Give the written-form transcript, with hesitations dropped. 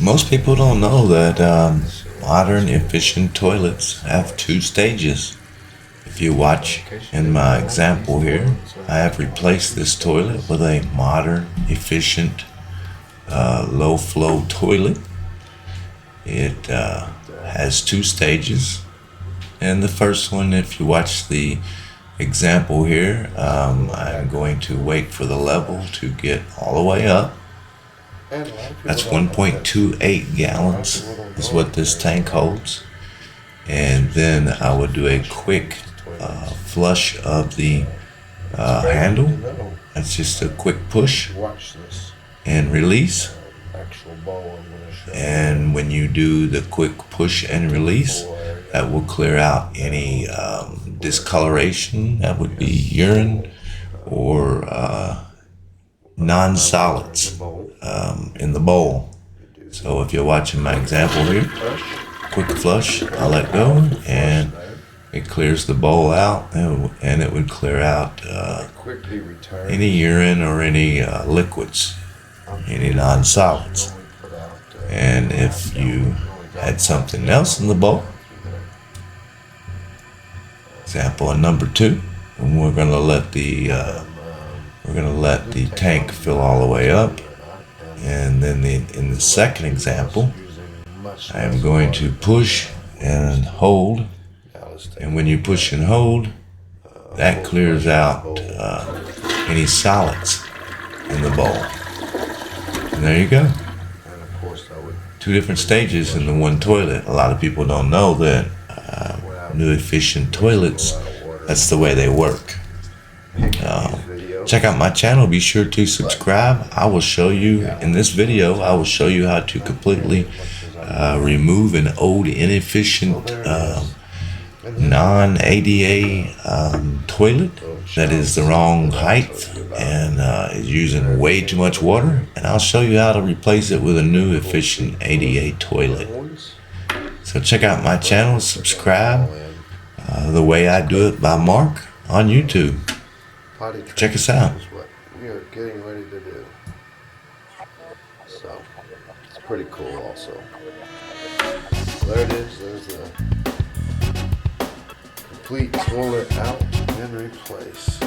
Most people don't know that modern efficient toilets have two stages. If you watch in my example here, I have replaced this toilet with a modern efficient low flow toilet. It has two stages. And the first one, if you watch the example here, I'm going to wait for the level to get all the way up. That's 1.28 gallons is what this tank holds. And then I would do a quick flush of the handle. That's just a quick push and release. And when you do the quick push and release, that will clear out any discoloration, that would be urine or non-solids in the bowl. So if you're watching my example here, quick flush, I let go, and it clears the bowl out, and it would clear out any urine or any liquids, any non-solids. And if you had something else in the bowl, example number 2, and we're gonna let the tank fill all the way up. And then in the second example, I am going to push and hold. And when you push and hold, that clears out any solids in the bowl. And there you go. Two different stages in the one toilet. A lot of people don't know that new efficient toilets, that's the way they work. Check out my channel. Be sure to subscribe. I will show you in this video, I will show you how to completely remove an old inefficient non-ADA toilet that is the wrong height and is using way too much water, and I'll show you how to replace it with a new efficient ADA toilet. So check out my channel, subscribe. The Way I Do It by Mark on YouTube. Check us out. Is what we are getting ready to do. So it's pretty cool also. There it is. There's the complete toilet out and replace.